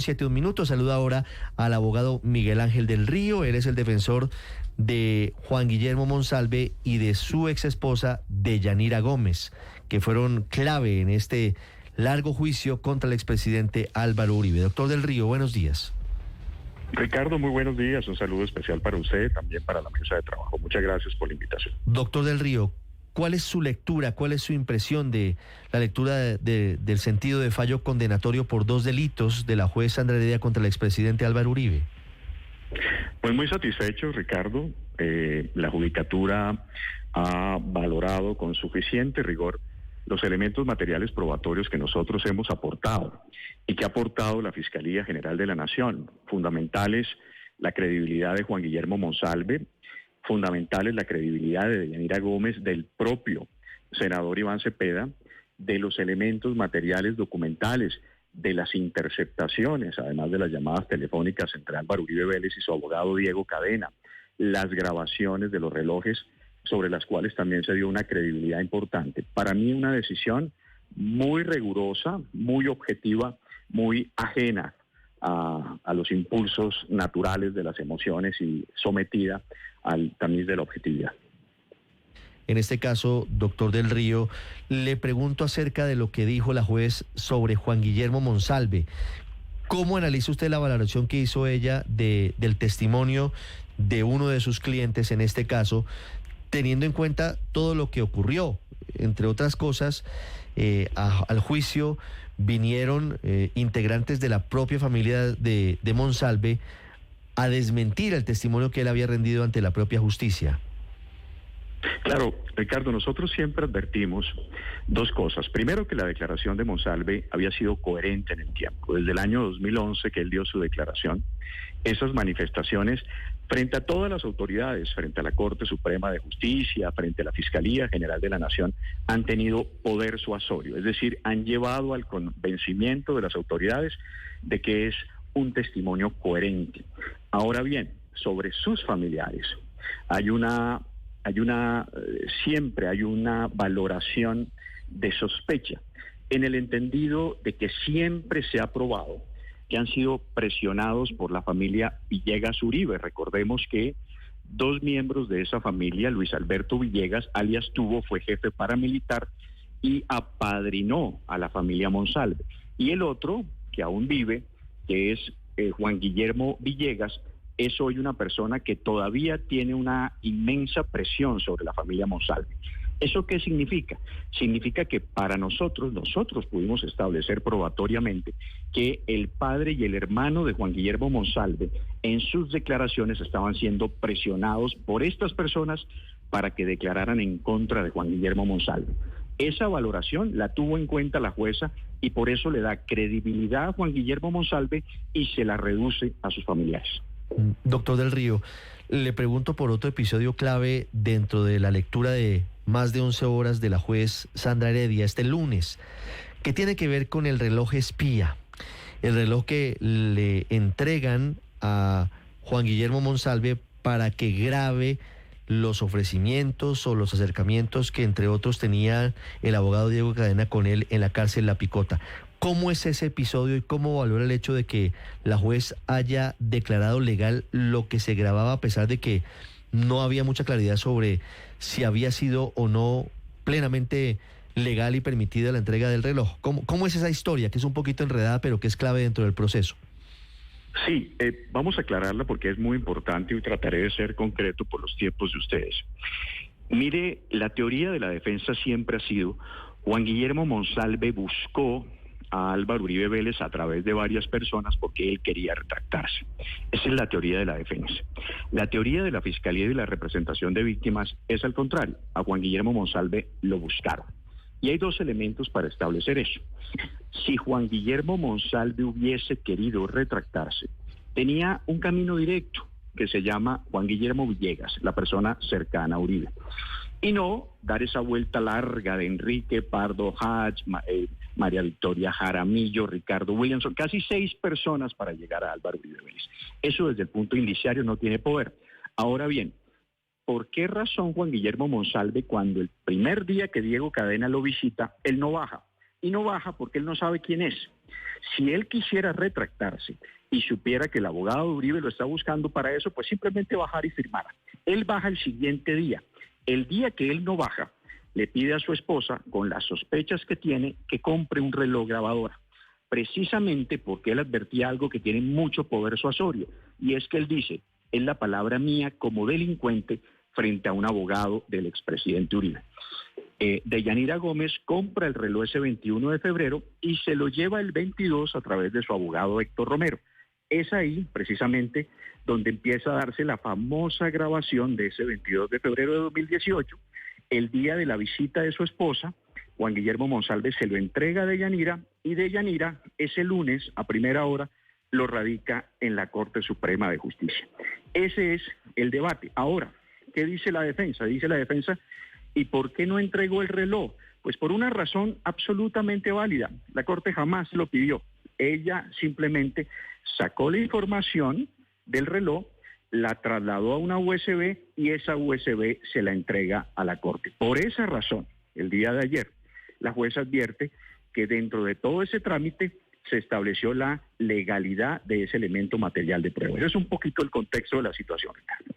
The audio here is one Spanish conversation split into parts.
7 minutos. Saluda ahora al abogado Miguel Ángel del Río. Él es el defensor de Juan Guillermo Monsalve y de su ex esposa Deyanira Gómez, que fueron clave en este largo juicio contra el expresidente Álvaro Uribe. Doctor del Río, buenos días. Ricardo, muy buenos días. Un saludo especial para usted, también para la mesa de trabajo. Muchas gracias por la invitación. Doctor del Río, ¿cuál es su lectura, cuál es su impresión de la lectura del sentido de fallo condenatorio por 2 delitos de la juez Sandra Heredia contra el expresidente Álvaro Uribe? Pues muy satisfecho, Ricardo. La judicatura ha valorado con suficiente rigor los elementos materiales probatorios que nosotros hemos aportado y que ha aportado la Fiscalía General de la Nación. Fundamentales la credibilidad de Juan Guillermo Monsalve, fundamentales la credibilidad de Deyanira Gómez, del propio senador Iván Cepeda, de los elementos materiales documentales, de las interceptaciones, además de las llamadas telefónicas entre Álvaro Uribe Vélez y su abogado Diego Cadena, las grabaciones de los relojes sobre las cuales también se dio una credibilidad importante. Para mí una decisión muy rigurosa, muy objetiva, muy ajena a los impulsos naturales de las emociones y sometida al tamiz de la objetividad. En este caso, doctor del Río, le pregunto acerca de lo que dijo la juez sobre Juan Guillermo Monsalve. ¿Cómo analiza usted la valoración que hizo ella del testimonio de uno de sus clientes en este caso, teniendo en cuenta todo lo que ocurrió? Entre otras cosas, al juicio vinieron integrantes de la propia familia de Monsalve a desmentir el testimonio que él había rendido ante la propia justicia. Claro, Ricardo, nosotros siempre advertimos 2 cosas. Primero, que la declaración de Monsalve había sido coherente en el tiempo. Desde el año 2011 que él dio su declaración, esas manifestaciones frente a todas las autoridades, frente a la Corte Suprema de Justicia, frente a la Fiscalía General de la Nación, han tenido poder suasorio. Es decir, han llevado al convencimiento de las autoridades de que es un testimonio coherente. Ahora bien, sobre sus familiares, siempre hay una valoración de sospecha, en el entendido de que siempre se ha probado que han sido presionados por la familia Villegas Uribe. Recordemos que 2 miembros de esa familia, Luis Alberto Villegas, alias Tubo, fue jefe paramilitar y apadrinó a la familia Monsalve. Y el otro, que aún vive, que es Juan Guillermo Villegas, es hoy una persona que todavía tiene una inmensa presión sobre la familia Monsalve. ¿Eso qué significa? Significa que para nosotros pudimos establecer probatoriamente que el padre y el hermano de Juan Guillermo Monsalve en sus declaraciones estaban siendo presionados por estas personas para que declararan en contra de Juan Guillermo Monsalve. Esa valoración la tuvo en cuenta la jueza y por eso le da credibilidad a Juan Guillermo Monsalve y se la reduce a sus familiares. Doctor del Río, le pregunto por otro episodio clave dentro de la lectura de más de 11 horas de la juez Sandra Heredia este lunes, que tiene que ver con el reloj espía, el reloj que le entregan a Juan Guillermo Monsalve para que grabe los ofrecimientos o los acercamientos que entre otros tenía el abogado Diego Cadena con él en la cárcel La Picota. ¿Cómo es ese episodio y cómo valora el hecho de que la juez haya declarado legal lo que se grababa, a pesar de que no había mucha claridad sobre si había sido o no plenamente legal y permitida la entrega del reloj? ¿Cómo es esa historia, que es un poquito enredada, pero que es clave dentro del proceso? Sí, vamos a aclararla porque es muy importante y trataré de ser concreto por los tiempos de ustedes. Mire, la teoría de la defensa siempre ha sido: Juan Guillermo Monsalve buscó a Álvaro Uribe Vélez a través de varias personas porque él quería retractarse. Esa es la teoría de la defensa. La teoría de la Fiscalía y la representación de víctimas es al contrario. A Juan Guillermo Monsalve lo buscaron. Y hay 2 elementos para establecer eso. Si Juan Guillermo Monsalve hubiese querido retractarse, tenía un camino directo que se llama Juan Guillermo Villegas, la persona cercana a Uribe. Y no dar esa vuelta larga de Enrique Pardo Hatch, María Victoria Jaramillo, Ricardo Williamson, casi 6 personas para llegar a Álvaro Uribe Vélez. Eso desde el punto indiciario no tiene poder. Ahora bien, ¿por qué razón Juan Guillermo Monsalve, cuando el primer día que Diego Cadena lo visita, él no baja? Y no baja porque él no sabe quién es. Si él quisiera retractarse y supiera que el abogado de Uribe lo está buscando para eso, pues simplemente bajar y firmar. Él baja el siguiente día. El día que él no baja, le pide a su esposa, con las sospechas que tiene, que compre un reloj grabadora. Precisamente porque él advertía algo que tiene mucho poder suasorio, y es que él dice, es la palabra mía como delincuente frente a un abogado del expresidente Uribe. Deyanira Gómez compra el reloj ese 21 de febrero y se lo lleva el 22 a través de su abogado Héctor Romero. Es ahí, precisamente, donde empieza a darse la famosa grabación de ese 22 de febrero de 2018, el día de la visita de su esposa. Juan Guillermo Monsalve se lo entrega a Deyanira y Deyanira ese lunes a primera hora lo radica en la Corte Suprema de Justicia. Ese es el debate. Ahora, ¿qué dice la defensa? Dice la defensa, ¿y por qué no entregó el reloj? Pues por una razón absolutamente válida. La Corte jamás lo pidió. Ella simplemente sacó la información del reloj, la trasladó a una USB y esa USB se la entrega a la Corte. Por esa razón, el día de ayer, la jueza advierte que dentro de todo ese trámite se estableció la legalidad de ese elemento material de prueba. Ese es un poquito el contexto de la situación, Ricardo.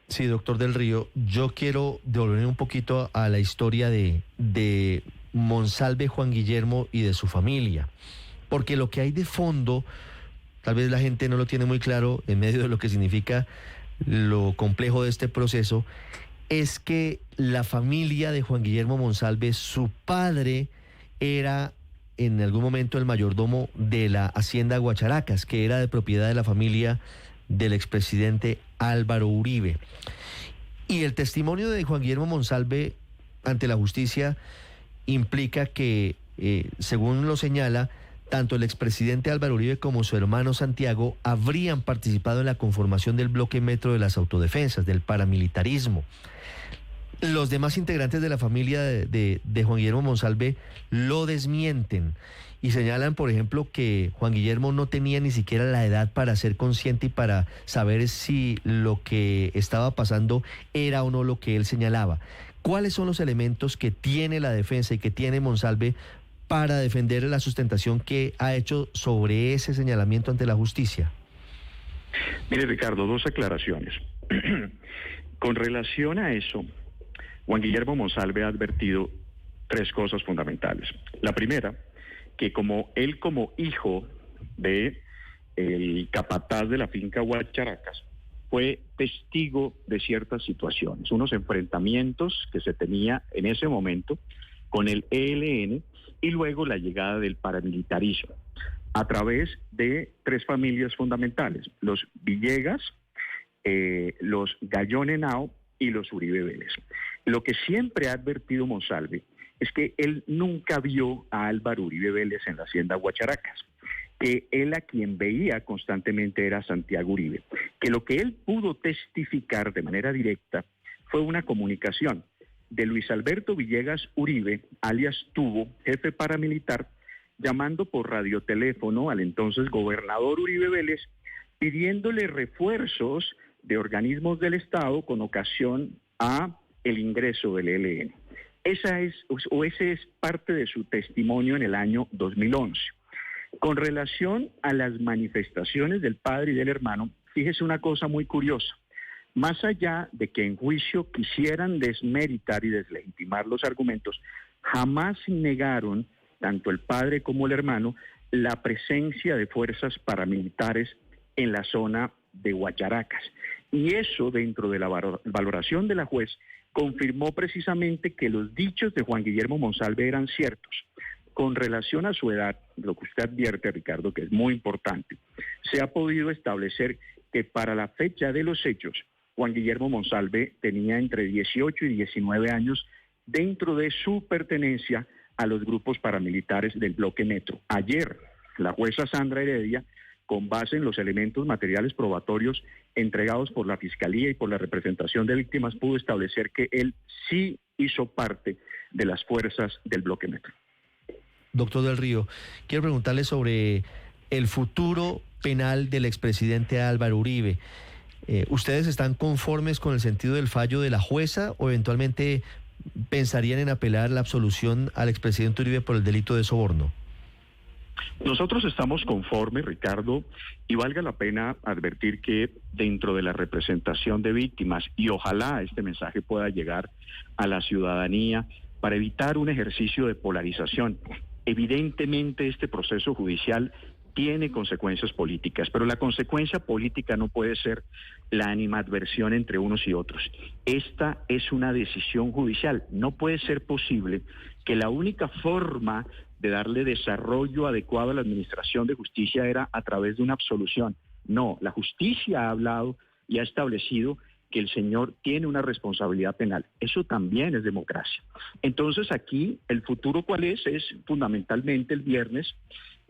Sí, doctor del Río, yo quiero devolverme un poquito a la historia de Monsalve Juan Guillermo y de su familia, porque lo que hay de fondo, tal vez la gente no lo tiene muy claro en medio de lo que significa lo complejo de este proceso, es que la familia de Juan Guillermo Monsalve, su padre era en algún momento el mayordomo de la hacienda Guacharacas, que era de propiedad de la familia del expresidente Álvaro Uribe. Y el testimonio de Juan Guillermo Monsalve ante la justicia implica que, según lo señala, tanto el expresidente Álvaro Uribe como su hermano Santiago habrían participado en la conformación del bloque Metro de las autodefensas, del paramilitarismo. Los demás integrantes de la familia de Juan Guillermo Monsalve lo desmienten y señalan, por ejemplo, que Juan Guillermo no tenía ni siquiera la edad para ser consciente y para saber si lo que estaba pasando era o no lo que él señalaba. ¿Cuáles son los elementos que tiene la defensa y que tiene Monsalve para defender la sustentación que ha hecho sobre ese señalamiento ante la justicia? Mire, Ricardo, dos aclaraciones. Con relación a eso, Juan Guillermo Monsalve ha advertido tres cosas fundamentales. La primera, que como hijo de el capataz de la finca Guacharacas, fue testigo de ciertas situaciones, unos enfrentamientos que se tenía en ese momento con el ELN y luego la llegada del paramilitarismo a través de tres familias fundamentales: los Villegas, los Gallón Henao y los Uribe Vélez. Lo que siempre ha advertido Monsalve es que él nunca vio a Álvaro Uribe Vélez en la hacienda Guacharacas, que él a quien veía constantemente era Santiago Uribe, que lo que él pudo testificar de manera directa fue una comunicación de Luis Alberto Villegas Uribe, alias Tubo, jefe paramilitar, llamando por radioteléfono al entonces gobernador Uribe Vélez, pidiéndole refuerzos de organismos del Estado con ocasión a el ingreso del ELN. Ese es parte de su testimonio en el año 2011. Con relación a las manifestaciones del padre y del hermano, fíjese una cosa muy curiosa. Más allá de que en juicio quisieran desmeritar y deslegitimar los argumentos, jamás negaron, tanto el padre como el hermano, la presencia de fuerzas paramilitares en la zona de Guacharacas. Y eso, dentro de la valoración de la juez, confirmó precisamente que los dichos de Juan Guillermo Monsalve eran ciertos. Con relación a su edad, lo que usted advierte, Ricardo, que es muy importante, se ha podido establecer que para la fecha de los hechos, Juan Guillermo Monsalve tenía entre 18 y 19 años dentro de su pertenencia a los grupos paramilitares del bloque Metro. Ayer, la jueza Sandra Heredia, con base en los elementos materiales probatorios entregados por la Fiscalía y por la representación de víctimas, pudo establecer que él sí hizo parte de las fuerzas del bloque Metro. Doctor del Río, quiero preguntarle sobre el futuro penal del expresidente Álvaro Uribe. ¿Ustedes están conformes con el sentido del fallo de la jueza o eventualmente pensarían en apelar la absolución al expresidente Uribe por el delito de soborno? Nosotros estamos conformes, Ricardo, y valga la pena advertir que dentro de la representación de víctimas, y ojalá este mensaje pueda llegar a la ciudadanía para evitar un ejercicio de polarización. Evidentemente este proceso judicial tiene consecuencias políticas, pero la consecuencia política no puede ser la animadversión entre unos y otros. Esta es una decisión judicial. No puede ser posible que la única forma de darle desarrollo adecuado a la administración de justicia era a través de una absolución. No, la justicia ha hablado y ha establecido que el señor tiene una responsabilidad penal. Eso también es democracia. Entonces aquí el futuro ¿cuál es? Es fundamentalmente el viernes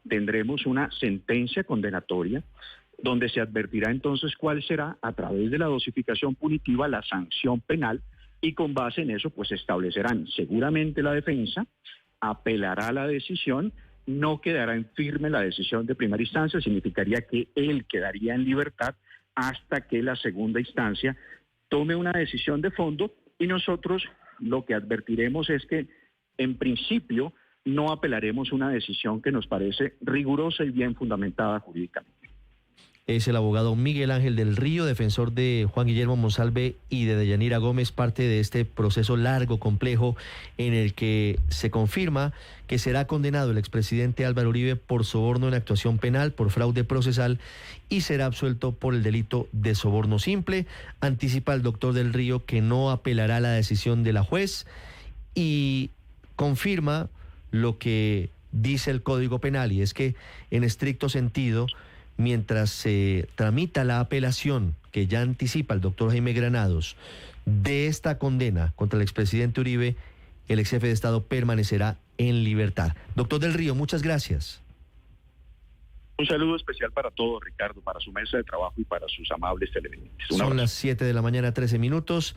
tendremos una sentencia condenatoria donde se advertirá entonces cuál será a través de la dosificación punitiva la sanción penal y con base en eso pues establecerán seguramente la defensa, apelará a la decisión, no quedará en firme la decisión de primera instancia, significaría que él quedaría en libertad hasta que la segunda instancia tome una decisión de fondo y nosotros lo que advertiremos es que en principio no apelaremos una decisión que nos parece rigurosa y bien fundamentada jurídicamente. Es el abogado Miguel Ángel del Río, defensor de Juan Guillermo Monsalve y de Deyanira Gómez, parte de este proceso largo, complejo, en el que se confirma que será condenado el expresidente Álvaro Uribe por soborno en actuación penal, por fraude procesal, y será absuelto por el delito de soborno simple. Anticipa el doctor del Río que no apelará a la decisión de la juez y confirma lo que dice el Código Penal, y es que en estricto sentido, mientras se tramita la apelación que ya anticipa el doctor Jaime Granados de esta condena contra el expresidente Uribe, el ex jefe de Estado permanecerá en libertad. Doctor del Río, muchas gracias. Un saludo especial para todos, Ricardo, para su mesa de trabajo y para sus amables televidentes. Son las 7 de la mañana, 13 minutos.